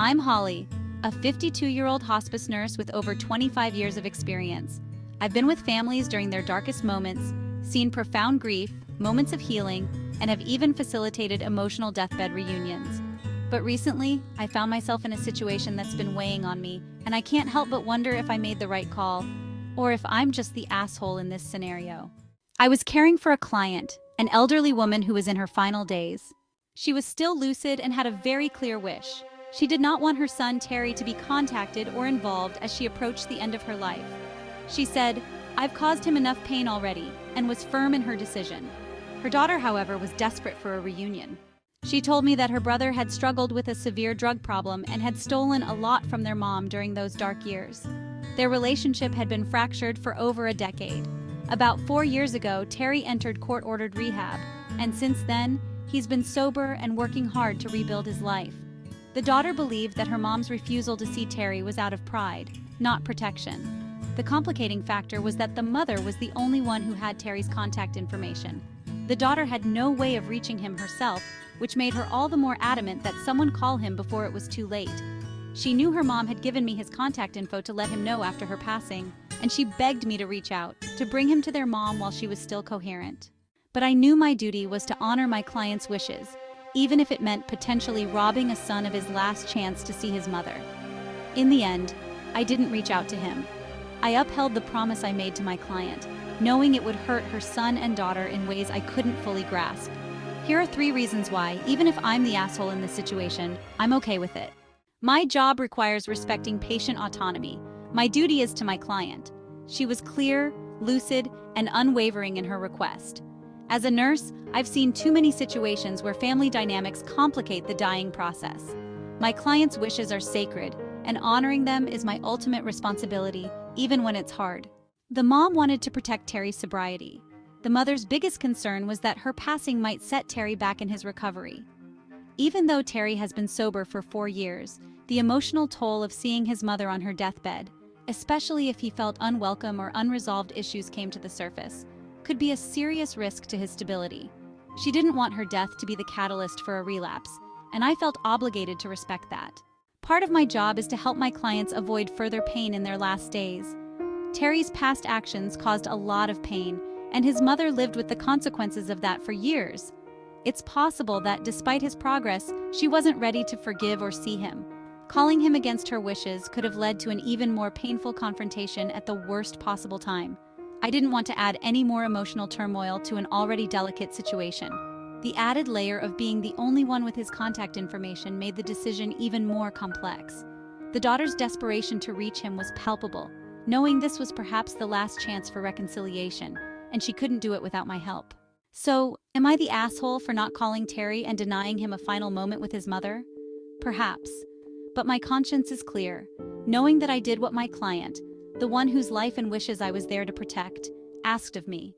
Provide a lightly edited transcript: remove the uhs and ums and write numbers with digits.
I'm Holly, a 52-year-old hospice nurse with over 25 years of experience. I've been with families during their darkest moments, seen profound grief, moments of healing, and have even facilitated emotional deathbed reunions. But recently, I found myself in a situation that's been weighing on me, and I can't help but wonder if I made the right call, or if I'm just the asshole in this scenario. I was caring for a client, an elderly woman who was in her final days. She was still lucid and had a very clear wish. She did not want her son Terry to be contacted or involved as she approached the end of her life. She said, "I've caused him enough pain already," and was firm in her decision. Her daughter, however, was desperate for a reunion. She told me that her brother had struggled with a severe drug problem and had stolen a lot from their mom during those dark years. Their relationship had been fractured for over a decade. About 4 years ago, Terry entered court-ordered rehab, and since then, he's been sober and working hard to rebuild his life. The daughter believed that her mom's refusal to see Terry was out of pride, not protection. The complicating factor was that the mother was the only one who had Terry's contact information. The daughter had no way of reaching him herself, which made her all the more adamant that someone call him before it was too late. She knew her mom had given me his contact info to let him know after her passing, and she begged me to reach out, to bring him to their mom while she was still coherent. But I knew my duty was to honor my client's wishes, even if it meant potentially robbing a son of his last chance to see his mother. In the end, I didn't reach out to him. I upheld the promise I made to my client, knowing it would hurt her son and daughter in ways I couldn't fully grasp. Here are 3 reasons why, even if I'm the asshole in this situation, I'm okay with it. My job requires respecting patient autonomy. My duty is to my client. She was clear, lucid, and unwavering in her request. As a nurse, I've seen too many situations where family dynamics complicate the dying process. My client's wishes are sacred, and honoring them is my ultimate responsibility, even when it's hard. The mom wanted to protect Terry's sobriety. The mother's biggest concern was that her passing might set Terry back in his recovery. Even though Terry has been sober for 4 years, the emotional toll of seeing his mother on her deathbed, especially if he felt unwelcome or unresolved issues came to the surface, could be a serious risk to his stability. She didn't want her death to be the catalyst for a relapse, and I felt obligated to respect that. Part of my job is to help my clients avoid further pain in their last days. Terry's past actions caused a lot of pain, and his mother lived with the consequences of that for years. It's possible that despite his progress, she wasn't ready to forgive or see him. Calling him against her wishes could have led to an even more painful confrontation at the worst possible time. I didn't want to add any more emotional turmoil to an already delicate situation. The added layer of being the only one with his contact information made the decision even more complex. The daughter's desperation to reach him was palpable, knowing this was perhaps the last chance for reconciliation, and she couldn't do it without my help. So, am I the asshole for not calling Terry and denying him a final moment with his mother? Perhaps. But my conscience is clear, knowing that I did what my client, the one whose life and wishes I was there to protect, asked of me.